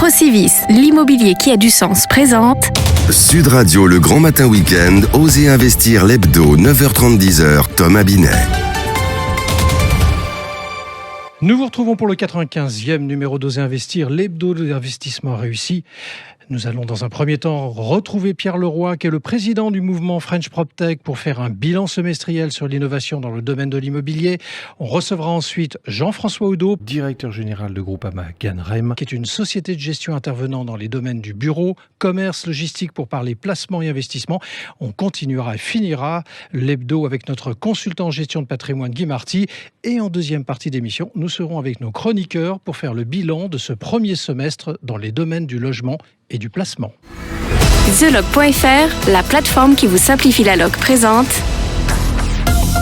Procivis, l'immobilier qui a du sens présente Sud Radio, le grand matin week-end, Osez investir l'hebdo, 9h30-10h, Thomas Binet. Nous vous retrouvons pour le 95e numéro d'Osez investir, l'hebdo d'investissement réussi. Nous allons dans un premier temps retrouver Pierre Leroy, qui est le président du mouvement French PropTech, pour faire un bilan semestriel sur l'innovation dans le domaine de l'immobilier. On recevra ensuite Jean-François Oudot, directeur général de Groupama Ganrem, qui est une société de gestion intervenant dans les domaines du bureau, commerce, logistique, pour parler placement et investissement. On continuera et finira l'hebdo avec notre consultant en gestion de patrimoine Guy Marty. Et en deuxième partie d'émission, nous serons avec nos chroniqueurs pour faire le bilan de ce premier semestre dans les domaines du logement et du placement. TheLoc.fr, la plateforme qui vous simplifie la loc présente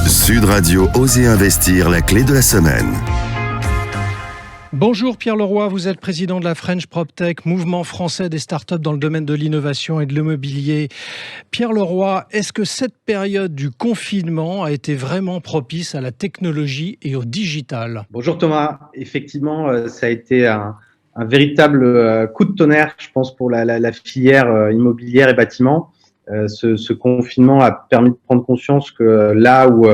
Sud Radio, Osez investir, la clé de la semaine. Bonjour Pierre Leroy, vous êtes président de la French PropTech, mouvement français des startups dans le domaine de l'innovation et de l'immobilier. Pierre Leroy, est-ce que cette période du confinement a été vraiment propice à la technologie et au digital ? Bonjour Thomas, effectivement ça a été un véritable coup de tonnerre, je pense, pour la filière immobilière et bâtiment. Ce confinement a permis de prendre conscience que là où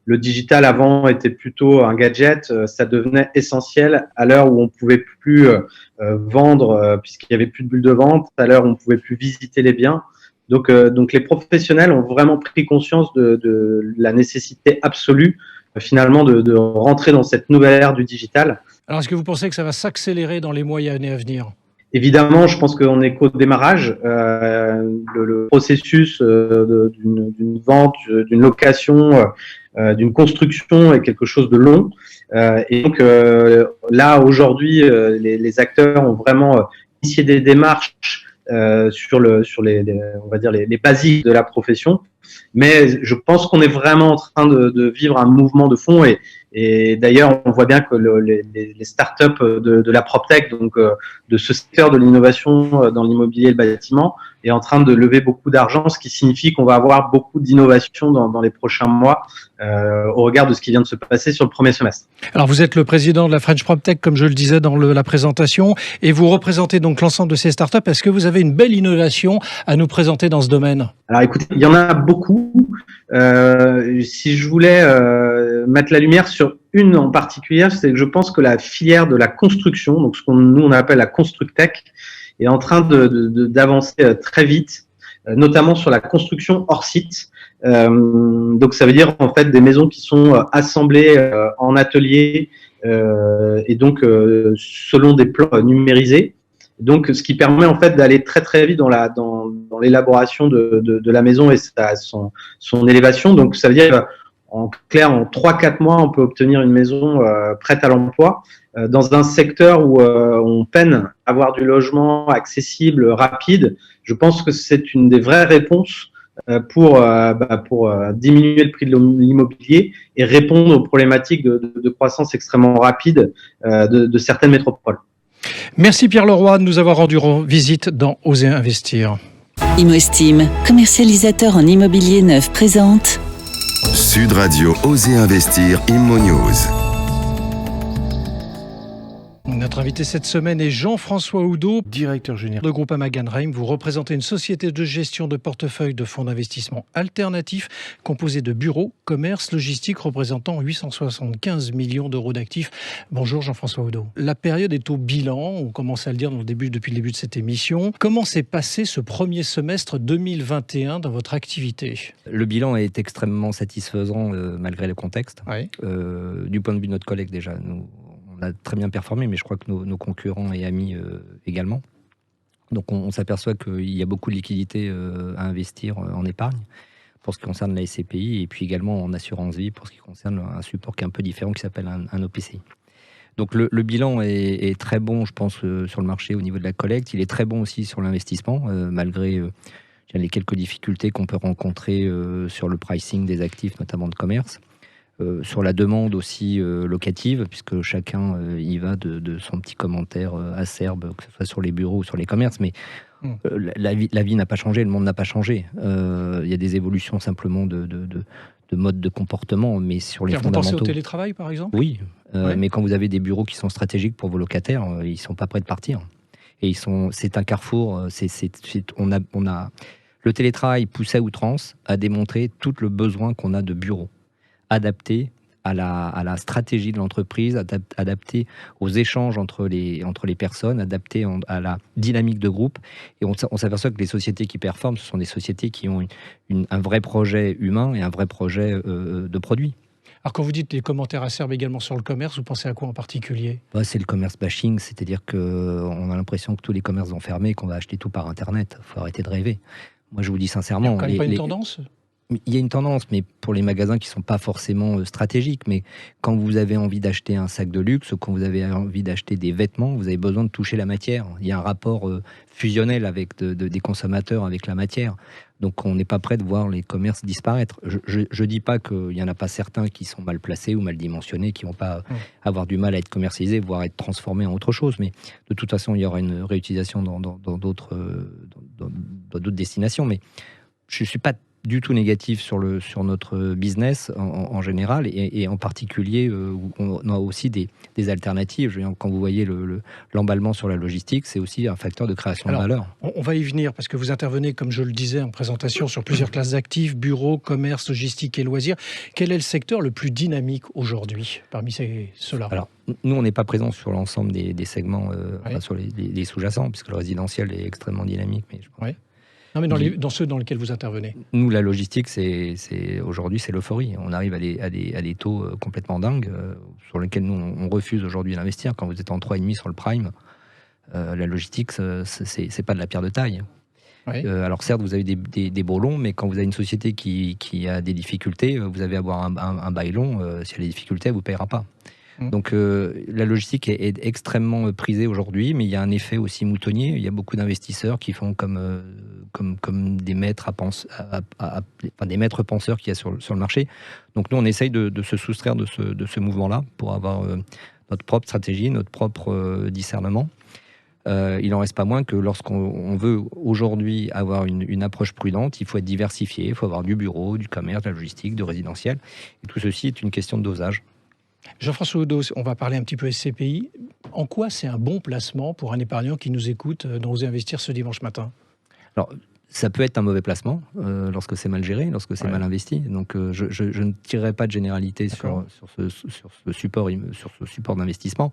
le digital avant était plutôt un gadget, ça devenait essentiel à l'heure où on pouvait plus vendre puisqu'il y avait plus de bulles de vente, à l'heure où on pouvait plus visiter les biens. Donc les professionnels ont vraiment pris conscience de la nécessité absolue finalement de rentrer dans cette nouvelle ère du digital. Alors, est-ce que vous pensez que ça va s'accélérer dans les mois et années à venir ? Évidemment, je pense qu'on est qu'au démarrage. Le processus d'une vente, d'une location, d'une construction est quelque chose de long. Et donc là, aujourd'hui, les acteurs ont vraiment initié des démarches sur les on va dire les basiques de la profession. Mais je pense qu'on est vraiment en train de vivre un mouvement de fond et d'ailleurs, on voit bien que les startups de la PropTech, donc de ce secteur de l'innovation dans l'immobilier et le bâtiment, est en train de lever beaucoup d'argent, ce qui signifie qu'on va avoir beaucoup d'innovation dans les prochains mois au regard de ce qui vient de se passer sur le premier semestre. Alors, vous êtes le président de la French PropTech, comme je le disais dans la présentation, et vous représentez donc l'ensemble de ces startups. Est-ce que vous avez une belle innovation à nous présenter dans ce domaine ? Alors, écoutez, il y en a beaucoup. Si je voulais mettre la lumière sur une en particulier, c'est que je pense que la filière de la construction, donc ce nous on appelle la constructech, est en train d'avancer très vite, notamment sur la construction hors site. Donc ça veut dire en fait des maisons qui sont assemblées en atelier et donc selon des plans numérisés. Donc ce qui permet en fait d'aller très très vite dans l'élaboration de la maison et son élévation. Donc ça veut dire en clair, en 3-4 mois, on peut obtenir une maison prête à l'emploi dans un secteur où on peine à avoir du logement accessible, rapide. Je pense que c'est une des vraies réponses pour diminuer le prix de l'immobilier et répondre aux problématiques de croissance extrêmement rapide de certaines métropoles. Merci Pierre Leroy de nous avoir rendu visite dans Osez investir. ImmoEstime, commercialisateur en immobilier neuf, présente Sud Radio, Osez investir, Immo News. Notre invité cette semaine est Jean-François Oudot, directeur général de Groupama Ganrem. Vous représentez une société de gestion de portefeuille de fonds d'investissement alternatifs composée de bureaux, commerce, logistique représentant 875 millions d'euros d'actifs. Bonjour Jean-François Oudot. La période est au bilan, on commence à le dire depuis le début de cette émission. Comment s'est passé ce premier semestre 2021 dans votre activité ? Le bilan est extrêmement satisfaisant malgré le contexte. Oui. Du point de vue de notre collègue déjà, on a très bien performé, mais je crois que nos concurrents et amis également. Donc on s'aperçoit qu'il y a beaucoup de liquidités à investir en épargne pour ce qui concerne la SCPI et puis également en assurance vie pour ce qui concerne un support qui est un peu différent qui s'appelle un OPCI. Donc le bilan est très bon, je pense, sur le marché au niveau de la collecte. Il est très bon aussi sur l'investissement, malgré les quelques difficultés qu'on peut rencontrer sur le pricing des actifs, notamment de commerce. Sur la demande aussi locative, puisque chacun y va de son petit commentaire acerbe, que ce soit sur les bureaux ou sur les commerces, mais la vie n'a pas changé, le monde n'a pas changé. Il y a des évolutions simplement de mode de comportement, mais sur les fondamentaux... Vous pensez au télétravail, par exemple ? Oui, Ouais. mais quand vous avez des bureaux qui sont stratégiques pour vos locataires, ils ne sont pas prêts de partir. Et c'est un carrefour. On a le télétravail poussé à outrance a démontré tout le besoin qu'on a de bureaux adaptés à la stratégie de l'entreprise, adaptés aux échanges entre les personnes, adaptés à la dynamique de groupe. Et on s'aperçoit que les sociétés qui performent, ce sont des sociétés qui ont un vrai projet humain et un vrai projet de produit. Alors quand vous dites les commentaires acerbes également sur le commerce, vous pensez à quoi en particulier ? C'est le commerce bashing, c'est-à-dire qu'on a l'impression que tous les commerces vont fermer, qu'on va acheter tout par Internet. Il faut arrêter de rêver. Moi, je vous dis sincèrement... Il n'y a quand même pas une tendance ? Il y a une tendance, mais pour les magasins qui ne sont pas forcément stratégiques. Mais quand vous avez envie d'acheter un sac de luxe, quand vous avez envie d'acheter des vêtements, vous avez besoin de toucher la matière. Il y a un rapport fusionnel avec des consommateurs avec la matière. Donc on n'est pas prêt de voir les commerces disparaître. Je ne dis pas qu'il n'y en a pas certains qui sont mal placés ou mal dimensionnés, qui ne vont pas avoir du mal à être commercialisés, voire être transformés en autre chose. Mais de toute façon, il y aura une réutilisation dans d'autres destinations. Mais je ne suis pas du tout négatif sur notre business en général et en particulier où on a aussi des alternatives. Je veux dire, quand vous voyez l'emballement sur la logistique, c'est aussi un facteur de création de valeur. On va y venir parce que vous intervenez, comme je le disais en présentation, sur plusieurs classes d'actifs, bureaux, commerce, logistique et loisirs. Quel est le secteur le plus dynamique aujourd'hui parmi ceux-là ? Alors, nous, on n'est pas présent sur l'ensemble des segments, sur les sous-jacents, puisque le résidentiel est extrêmement dynamique. Mais je pense non, mais dans ceux dans lesquels vous intervenez. Nous, la logistique, aujourd'hui, c'est l'euphorie. On arrive à des taux complètement dingues sur lesquels nous, on refuse aujourd'hui d'investir. Quand vous êtes en 3,5 sur le prime, la logistique, c'est pas de la pierre de taille. Oui. Alors certes, vous avez des beaux longs, mais quand vous avez une société qui a des difficultés, vous avez à avoir un bail long. Si elle a des difficultés, elle ne vous paiera pas. Donc la logistique est extrêmement prisée aujourd'hui, mais il y a un effet aussi moutonnier. Il y a beaucoup d'investisseurs qui font comme des maîtres des maîtres penseurs qu'il y a sur le marché. Donc nous, on essaye de se soustraire de ce mouvement-là pour avoir notre propre stratégie, notre propre discernement. Il n'en reste pas moins que lorsqu'on veut aujourd'hui avoir une approche prudente, il faut être diversifié, il faut avoir du bureau, du commerce, de la logistique, du résidentiel. Et tout ceci est une question de dosage. Jean-François Oudot, on va parler un petit peu SCPI. En quoi c'est un bon placement pour un épargnant qui nous écoute dans Oser Investir ce dimanche matin ? Alors, ça peut être un mauvais placement lorsque c'est mal géré, lorsque c'est mal investi. Donc, je ne tirerai pas de généralité sur ce support d'investissement.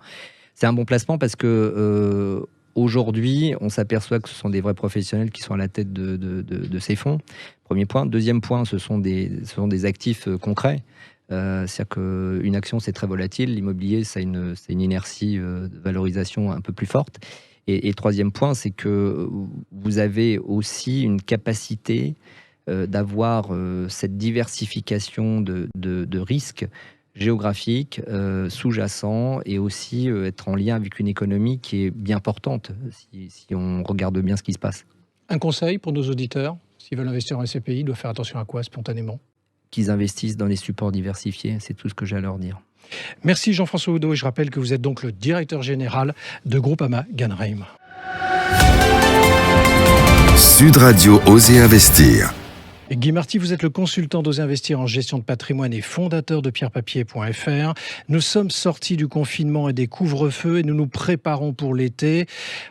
C'est un bon placement parce que aujourd'hui, on s'aperçoit que ce sont des vrais professionnels qui sont à la tête de ces fonds. Premier point. Deuxième point, ce sont des actifs concrets. C'est-à-dire qu'une action, c'est très volatile. L'immobilier, c'est une inertie de valorisation un peu plus forte. Et troisième point, c'est que vous avez aussi une capacité d'avoir cette diversification de risques géographiques, sous-jacents, et aussi être en lien avec une économie qui est bien portante, si on regarde bien ce qui se passe. Un conseil pour nos auditeurs, s'ils veulent investir en SCPI, ils doivent faire attention à quoi spontanément ? Qu'ils investissent dans les supports diversifiés, c'est tout ce que j'ai à leur dire. Merci Jean-François Oudot, et je rappelle que vous êtes donc le directeur général de Groupama Ganreim. Sud Radio Oser Investir. Et Guy Marty, vous êtes le consultant d'Oser Investir en gestion de patrimoine et fondateur de pierrepapier.fr. Nous sommes sortis du confinement et des couvre-feux et nous nous préparons pour l'été.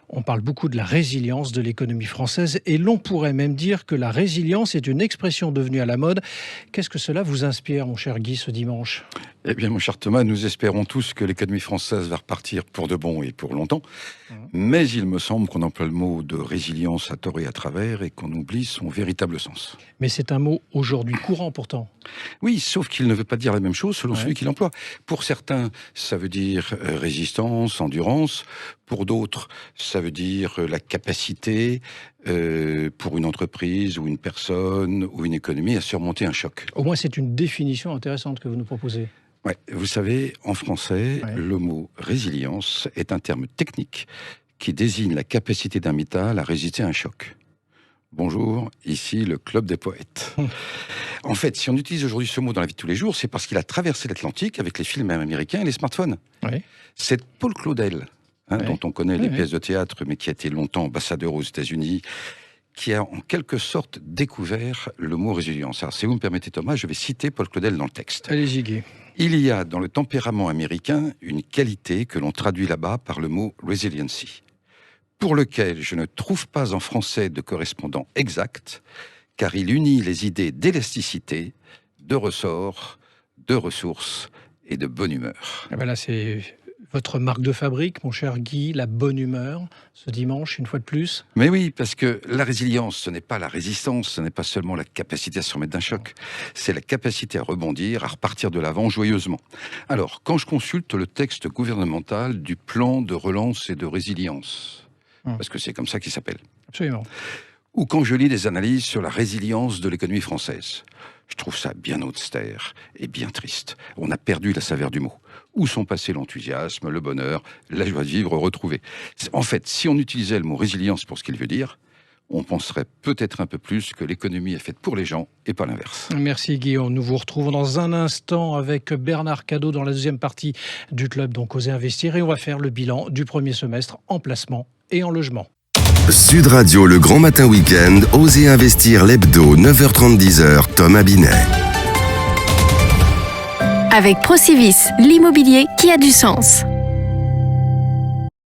On parle beaucoup de la résilience de l'économie française et l'on pourrait même dire que la résilience est une expression devenue à la mode. Qu'est-ce que cela vous inspire, mon cher Guy, ce dimanche ? Eh bien, mon cher Thomas, nous espérons tous que l'économie française va repartir pour de bon et pour longtemps. Mais il me semble qu'on emploie le mot de résilience à tort et à travers et qu'on oublie son véritable sens. Mais c'est un mot aujourd'hui courant pourtant. Oui, sauf qu'il ne veut pas dire la même chose selon celui qui l'emploie. Pour certains, ça veut dire résistance, endurance. Pour d'autres, ça veut dire la capacité pour une entreprise ou une personne ou une économie à surmonter un choc. Au moins, c'est une définition intéressante que vous nous proposez. Ouais, vous savez, en français, le mot résilience est un terme technique qui désigne la capacité d'un métal à résister à un choc. Bonjour, ici le Club des Poètes. En fait, si on utilise aujourd'hui ce mot dans la vie de tous les jours, c'est parce qu'il a traversé l'Atlantique avec les films américains et les smartphones. C'est Paul Claudel, dont on connaît les pièces de théâtre, mais qui a été longtemps ambassadeur aux États-Unis, qui a en quelque sorte découvert le mot résilience. Alors, si vous me permettez, Thomas, je vais citer Paul Claudel dans le texte. Allez-y, Guy. Il y a dans le tempérament américain une qualité que l'on traduit là-bas par le mot resiliency. pour lequel je ne trouve pas en français de correspondant exact, car il unit les idées d'élasticité, de ressort, de ressources et de bonne humeur. Ah ben là, c'est votre marque de fabrique, mon cher Guy, la bonne humeur, ce dimanche, une fois de plus. Mais oui, parce que la résilience, ce n'est pas la résistance, ce n'est pas seulement la capacité à se remettre d'un choc, c'est la capacité à rebondir, à repartir de l'avant joyeusement. Alors, quand je consulte le texte gouvernemental du plan de relance et de résilience, parce que c'est comme ça qu'il s'appelle. Absolument. Ou quand je lis des analyses sur la résilience de l'économie française, je trouve ça bien austère et bien triste. On a perdu la saveur du mot. Où sont passés l'enthousiasme, le bonheur, la joie de vivre retrouvée? En fait, si on utilisait le mot résilience pour ce qu'il veut dire, on penserait peut-être un peu plus que l'économie est faite pour les gens et pas l'inverse. Merci Guillaume. Nous vous retrouvons dans un instant avec Bernard Cadot dans la deuxième partie du club, donc Oser Investir. Et on va faire le bilan du premier semestre en placement et en logement. Sud Radio, le grand matin week-end, Oser Investir l'hebdo, 9h30, 10h, Thomas Binet. Avec Procivis, l'immobilier qui a du sens.